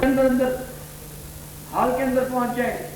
अंदर अंदर हॉल के अंदर पहुंच जाए।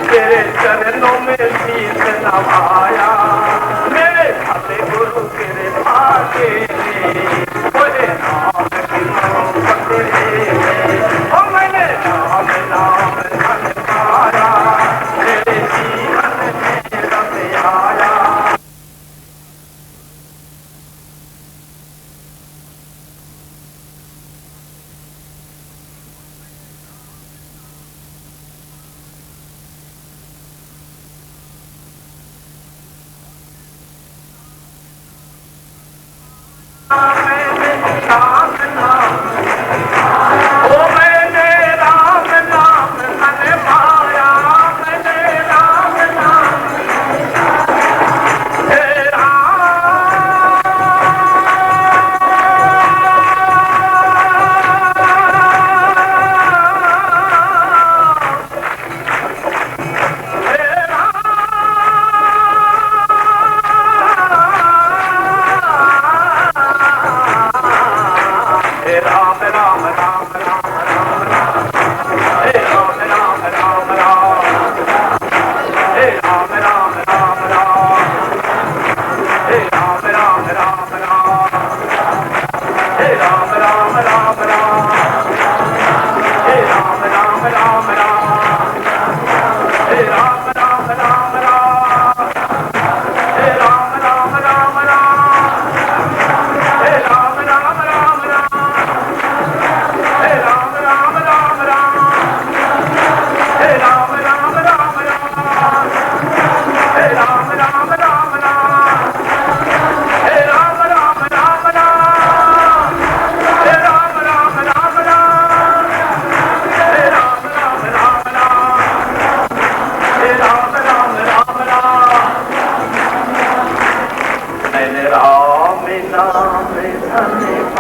तेरे चरणों में शीश नवाया, मेरे खाते गुरु तेरे भागे बोले नाम की मोहब्बत ओ मैंने नाम नाम धन पाया, तेरे जीवन में रब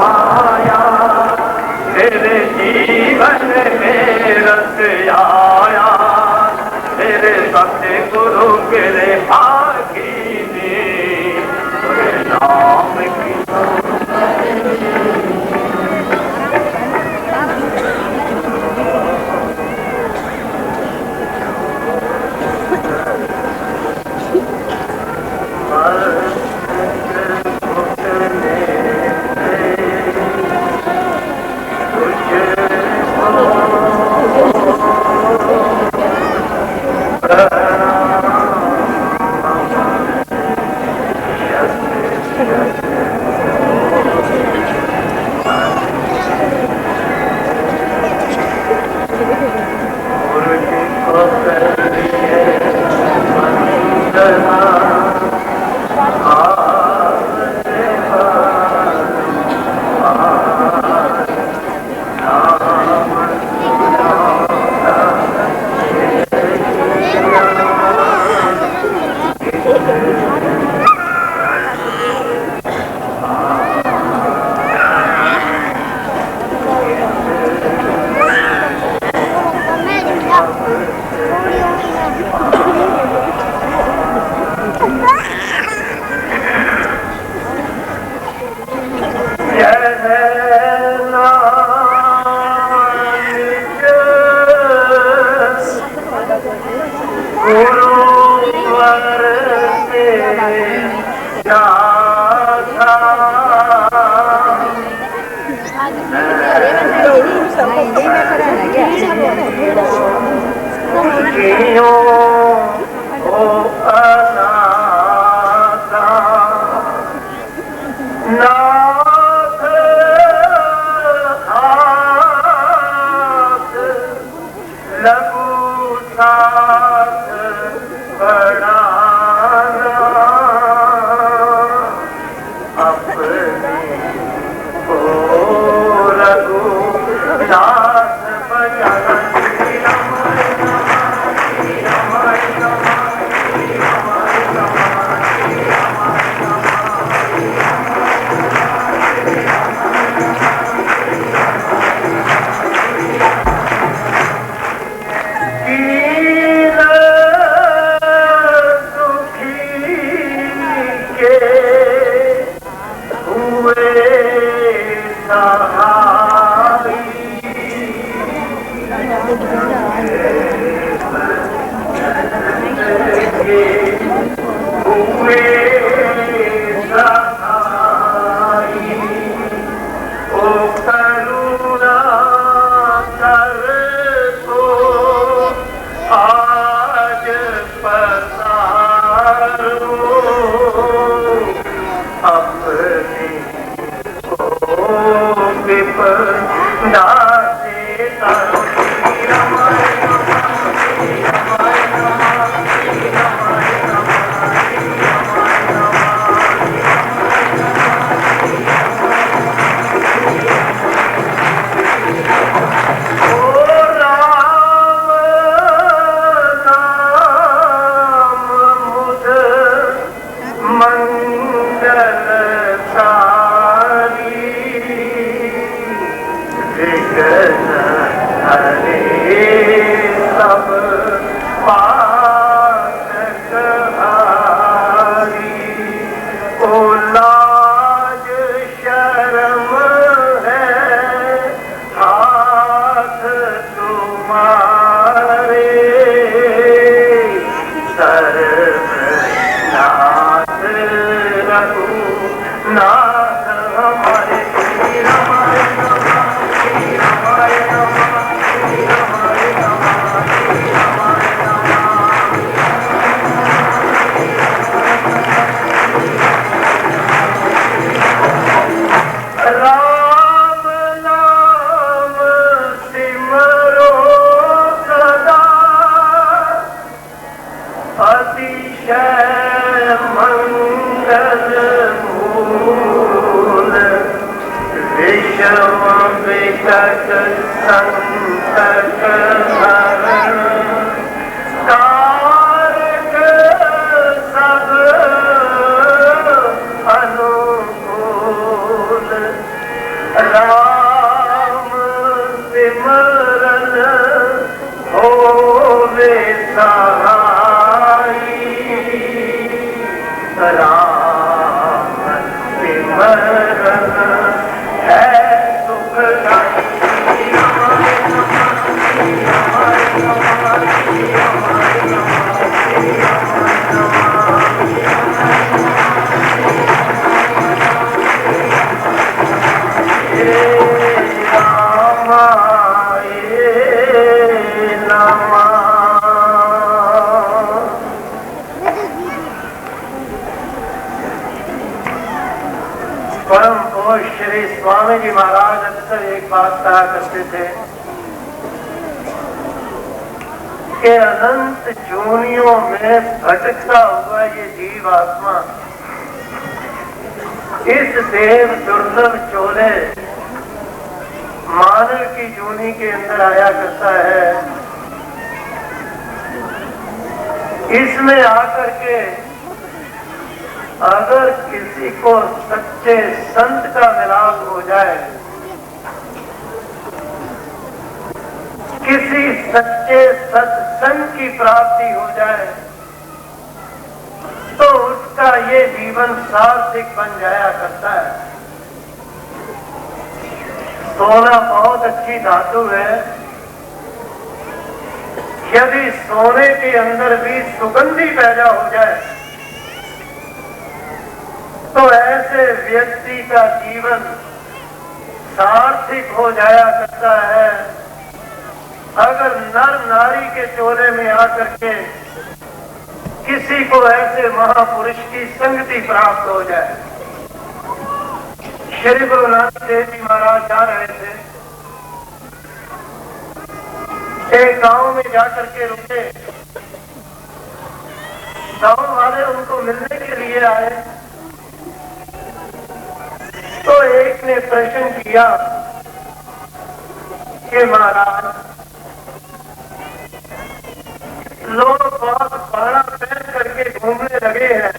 आया। तेरे जीवन में रस आया, तेरे सतगुरु के भागिनी, तेरे नाम की क्यों हो अनाथा नाथ हाथ लगू साथ बढ़ाना अपने को लगू साथ बजाना स्वामी जी महाराज अक्सर एक बात कहा करते थे कि अनंत जूनियों में भटकता हुआ ये जीव आत्मा इस देव दुर्लभ चोले मानव की जूनी के अंदर आया करता है। इसमें आकर के अगर किसी को सच्चे संत का मिलाप हो जाए, किसी सच्चे सत्संग की प्राप्ति हो जाए, तो उसका ये जीवन सार्थक बन जाया करता है। सोना बहुत अच्छी धातु है। यदि सोने के अंदर भी सुगंधी पैदा हो जाए तो ऐसे व्यक्ति का जीवन सार्थक हो जाया करता है। अगर नर नारी के चोले में आकर के किसी को ऐसे महापुरुष की संगति प्राप्त हो जाए। श्री गुरु नानक देव जी महाराज जा रहे थे, एक गांव में जाकर के रुके। गांव वाले उनको मिलने के लिए आए तो एक ने प्रश्न किया कि महाराज, लोग बहुत बाड़ा पहन करके घूमने लगे हैं,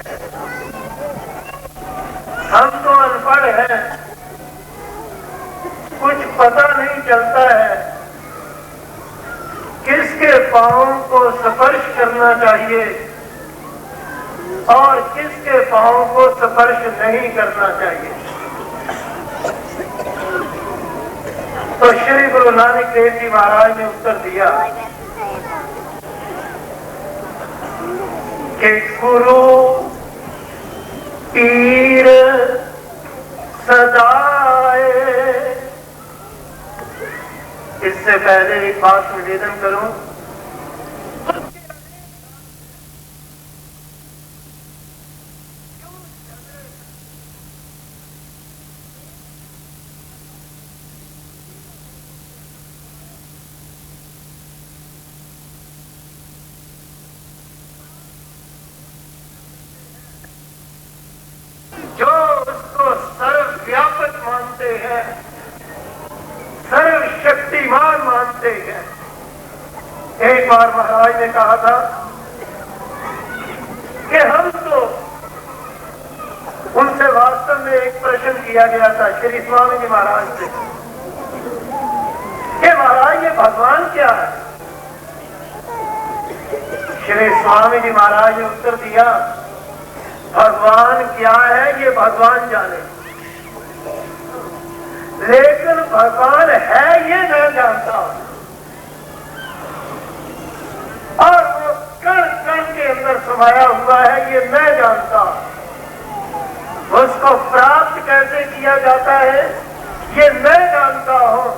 हम तो अनपढ़ हैं, कुछ पता नहीं चलता है किसके पांव को स्पर्श करना चाहिए और किसके पांव को स्पर्श नहीं करना चाहिए। तो श्री गुरु नानक देव जी महाराज ने उत्तर दिया कि गुरु पीर सदाए। इससे पहले एक बात निवेदन करूं, जो उसको सर्वव्यापक मानते हैं, सर्वशक्तिमान मानते हैं। एक बार महाराज ने कहा था कि हम तो, उनसे वास्तव में एक प्रश्न किया गया था श्री स्वामी जी महाराज से कि महाराज ये भगवान क्या है। श्री स्वामी जी महाराज ने उत्तर दिया, भगवान क्या है ये भगवान जाने, लेकिन भगवान है ये मैं जानता हूं। और वो कण कण के अंदर समाया हुआ है ये मैं जानता हूं। उसको प्राप्त कैसे किया जाता है ये मैं जानता हूं।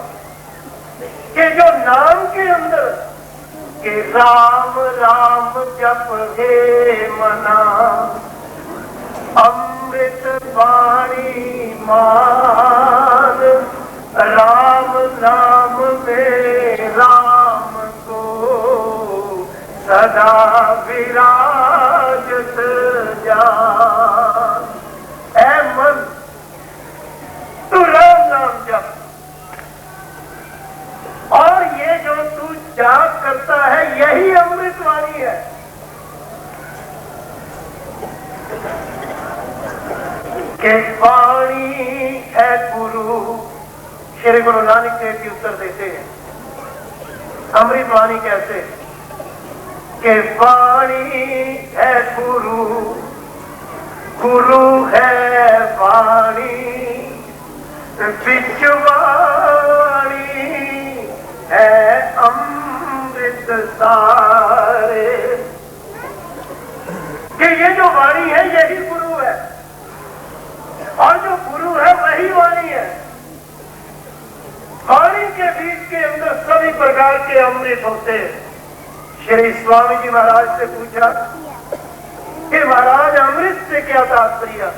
कि जो नाम के अंदर कि राम राम जप हे मना, अमृत वाणी मान, राम नाम में राम को सदा विराजत जान। ऐ मन तू राम नाम जप, और ये जो तू जाप करता है यही अमृत वाणी है। कि वाणी है गुरु। श्री गुरु नानक देव जी उत्तर देते हैं, अमृत वाणी कैसे? कि वाणी है गुरु, गुरु है वाणी, बिच वाणी है अमृत सारे। कि ये जो वाणी है यही गुरु है, और जो गुरु है वही वाणी है। वाणी के बीच के अंदर सभी प्रकार के अमृत होते हैं। श्री स्वामी जी महाराज से पूछा कि महाराज अमृत से क्या तात्पर्य?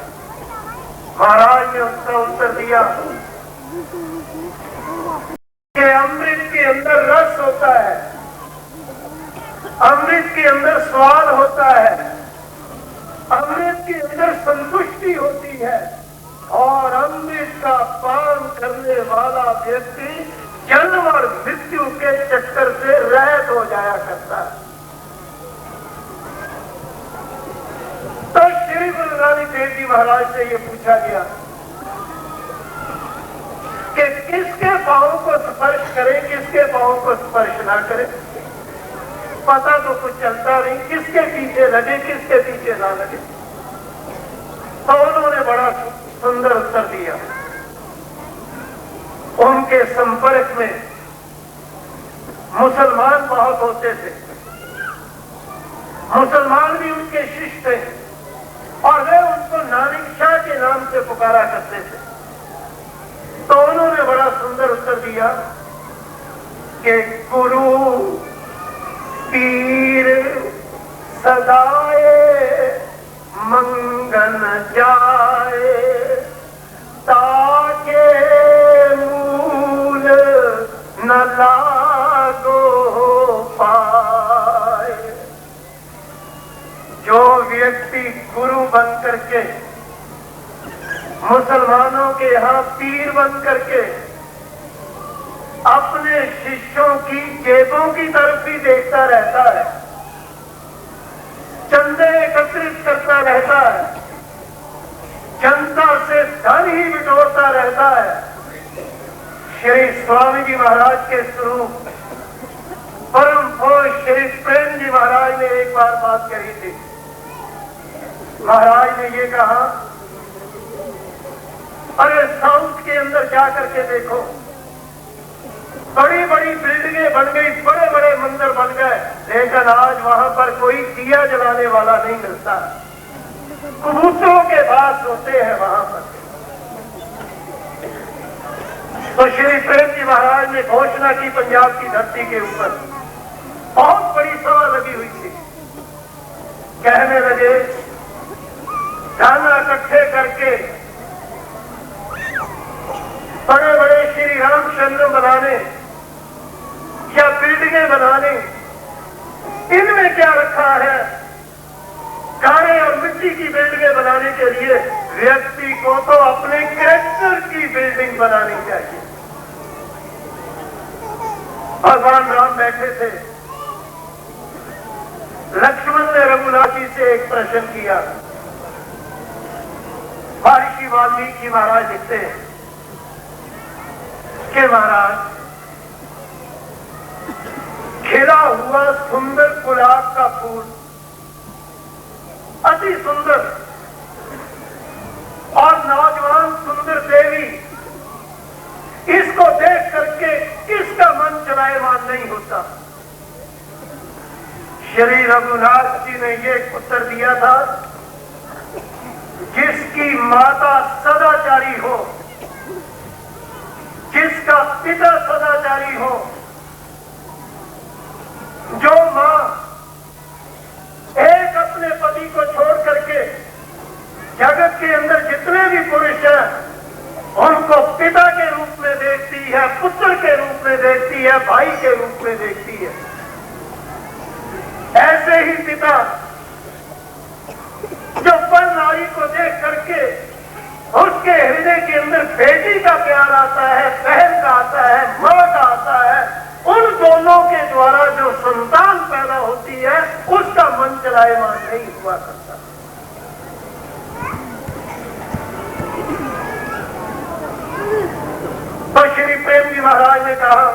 महाराज ने उसका उत्तर दिया कि अमृत के अंदर रस होता है, अमृत के अंदर स्वाद होता है, अमृत के अंदर संतुष्टि होती है, और अमृत का पान करने वाला व्यक्ति जन्म और मृत्यु के चक्कर से रहित हो जाया करता है। तो श्री गुरु नानक देव जी महाराज से ये पूछा गया कि किसके पांव को स्पर्श करें, किसके पांव को स्पर्श ना करें। पता तो कुछ चलता नहीं, किसके पीछे लगे किसके पीछे ना लगे। तो उन्होंने बड़ा सुंदर उत्तर दिया। उनके संपर्क में मुसलमान बहुत होते थे, मुसलमान भी उनके शिष्य थे, और वे उनको नानक शाह के नाम से पुकारा करते थे। तो उन्होंने बड़ा सुंदर उत्तर दिया कि गुरु के यहाँ पीर बन करके अपने शिष्यों की जेबों की तरफ ही देखता रहता है, चंदे एकत्रित करता रहता है, जनता से धन ही बिटोरता रहता है। श्री स्वामी जी महाराज के स्वरूप परम पूज्य श्री प्रेम जी महाराज ने एक बार बात कही थी। महाराज ने ये कहा, अरे साउथ के अंदर जा करके देखो, बड़ी बड़ी बिल्डिंगें बन गई, बड़े बड़े मंदिर बन गए, लेकिन आज वहां पर कोई दिया जलाने वाला नहीं मिलता। कबूतरों के बास होते हैं वहां पर। तो श्री प्रेम जी महाराज ने घोषणा की पंजाब की धरती के ऊपर, बहुत बड़ी सभा लगी हुई थी। कहने लगे, धन इकट्ठे करके बड़े बड़े श्री रामचंद्र बनाने या बिल्डिंगें बनाने, इनमें क्या रखा है? कारे और मिट्टी की बिल्डिंगें बनाने के लिए व्यक्ति को तो अपने कैरेक्टर की बिल्डिंग बनानी चाहिए। भगवान राम बैठे थे, लक्ष्मण ने रघुनाथ जी से एक प्रश्न किया। महर्षि वाल्मीकि महाराज लिखते हैं कि महाराज, खिला हुआ सुंदर गुलाब का फूल, अति सुंदर, और नौजवान सुंदर देवी, इसको देख करके किसका मन चलायमान नहीं होता? श्री रघुनाथ जी ने ये उत्तर दिया था, जिसकी माता सदाचारी हो, जिसका पिता सदाचारी हो, जो मां एक अपने पति को छोड़ करके जगत के अंदर जितने भी पुरुष हैं उनको पिता के रूप में देखती है, पुत्र के रूप में देखती है, भाई के रूप में देखती है, ऐसे ही पिता जो पर नारी को देख करके उसके हृदय के अंदर बेटी का प्यार आता है, बहन का आता है, मां का आता है, उन दोनों के द्वारा जो संतान पैदा होती है उसका मन चलायमान नहीं हुआ करता। तो श्री प्रेम जी महाराज ने कहा,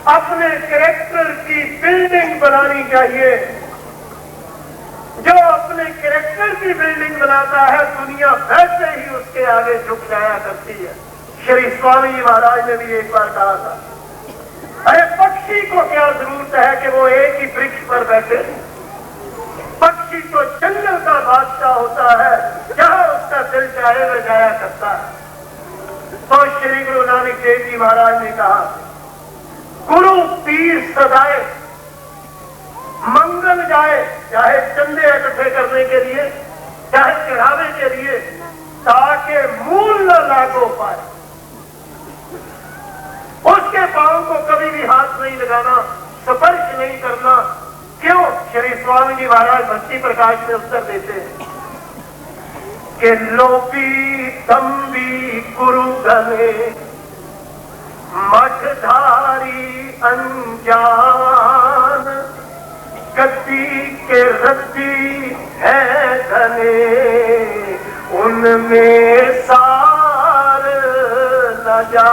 अपने कैरेक्टर की बिल्डिंग बनानी चाहिए। जो अपने कैरेक्टर की बिल्डिंग बनाता है, दुनिया वैसे ही उसके आगे झुक जाया करती है। श्री स्वामी जी महाराज ने भी एक बार कहा था, अरे पक्षी को क्या जरूरत है कि वो एक ही वृक्ष पर बैठे? पक्षी तो जंगल का बादशाह होता है, जहां उसका दिल चाहे वह जाया करता है। तो श्री गुरु नानक देव जी महाराज ने कहा, गुरु पीर सदाए मंगल जाए, चाहे चंदे इकट्ठे करने के लिए, चाहे चढ़ावे के लिए, ताकि मूल न लागो पाए। उसके पांव को कभी भी हाथ नहीं लगाना, स्पर्श नहीं करना। क्यों? श्री स्वामी जी महाराज भक्ति प्रकाश में उत्तर देते हैं कि लोपी तंबी गुरु गले मठधारी अनजान, गद्दी के रद्दी है घने, उनमें सार न जा।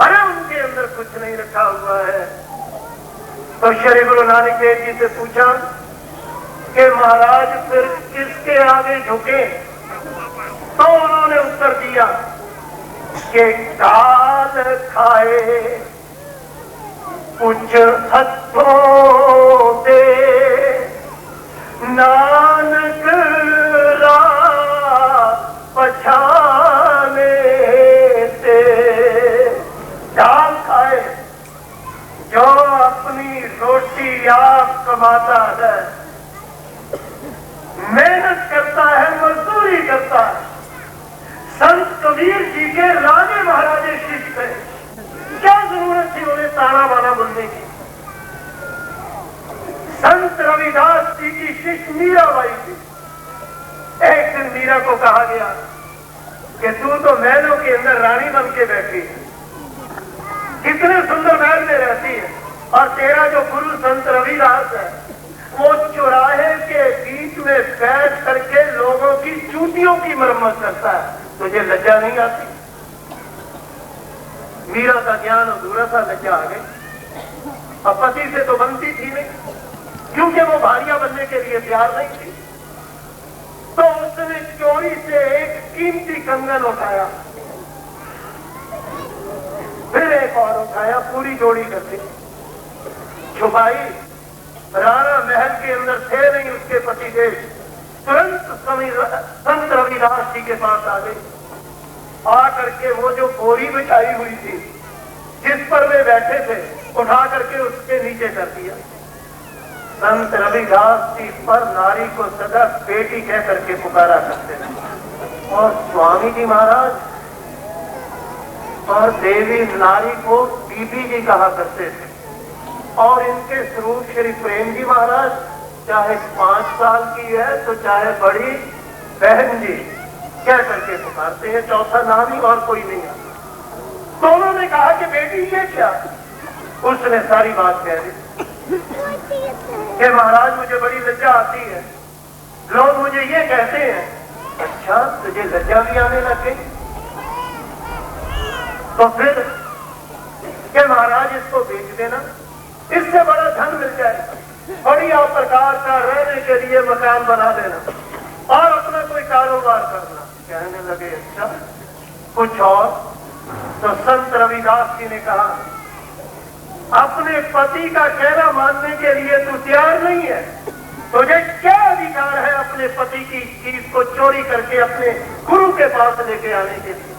अरे उनके अंदर कुछ नहीं रखा हुआ है। तो श्री गुरु नानक देव जी से पूछा कि महाराज फिर किसके आगे झुके? तो उन्होंने उत्तर दिया कि काल खाए कुछ हथों दे, नानक पछाने से। दाल खाए, जो अपनी रोटी आप कमाता है, मेहनत करता है, मजदूरी करता है। संत कबीर जी के राजे महाराजे शिष्य थे, क्या जरूरत थी उन्हें ताना बाना बोलने की? संत रविदास जी की शिष्य मीराबाई थी। एक दिन मीरा को कहा गया कि तू तो महलों के अंदर रानी बन के बैठी है, कितने सुंदर महल में रहती है, और तेरा जो गुरु संत रविदास है वो चौराहे के बीच में बैठ करके लोगों की जूतियों की मरम्मत करता है। तुझे लज्जा नहीं आती? मीरा का ज्ञान अधूरा सा, लज्जा आ गई। अब पति से तो बनती थी नहीं, क्योंकि वो भारिया बनने के लिए तैयार नहीं थी, तो उसने चोरी से एक कीमती कंगन उठाया, फिर एक और उठाया, पूरी जोड़ी कर दी, छुपाई। राणा महल के अंदर थे नहीं उसके पति देव, तुरंत संत रविदास जी के पास आ गए। आ करके वो जो बोरी बिछाई हुई थी जिस पर वे बैठे थे, उठा करके उसके नीचे कर दिया। संत रविदास जी पर नारी को सदा बेटी कह करके पुकारा करते थे, और स्वामी जी महाराज और देवी नारी को बीबी जी कहा करते थे, और इनके स्वरूप श्री प्रेम जी महाराज चाहे 5 साल की है तो चाहे बड़ी बहन जी कह करके पुकारते हैं, चौथा नाम ही और कोई नहीं है। तो उन्होंने कहा कि बेटी ये क्या? उसने सारी बात कह दी कि महाराज मुझे बड़ी लज्जा आती है, लोग मुझे ये कहते हैं। अच्छा, तुझे लज्जा भी आने लग गई? तो फिर कि महाराज इसको बेच देना, इससे बड़ा धन मिल जाए, बढ़िया प्रकार का रहने के लिए मकान बना देना और अपना कोई कारोबार करना। कहने लगे अच्छा कुछ और? तो संत रविदास जी ने कहा, अपने पति का कहना मानने के लिए तू तैयार नहीं है, तुझे क्या अधिकार है अपने पति की चीज को चोरी करके अपने गुरु के पास लेके आने के लिए?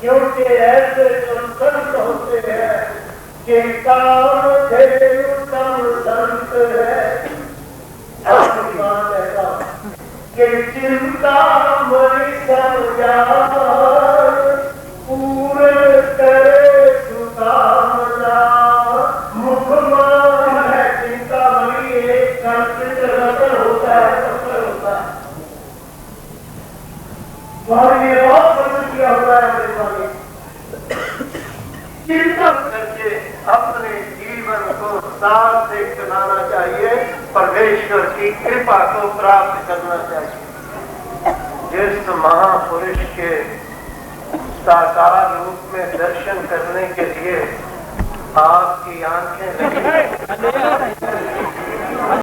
क्योंकि ऐसे जो संत होते हैं जिनका संत है, कि चिंता मरी समझा पूरे करे सुकामना, मुखमान है चिंता मरी, एक संस्कृत रतन होता है, सफल होता है। और ये बहुत पसंद किया हुआ है मेरे वाले, चिंतन करके अपने जीवन को साथ से चलाना चाहिए, परमेश्वर की कृपा को प्राप्त करना चाहिए। जिस महापुरुष के साकार रूप में दर्शन करने के लिए आपकी आंखें लगी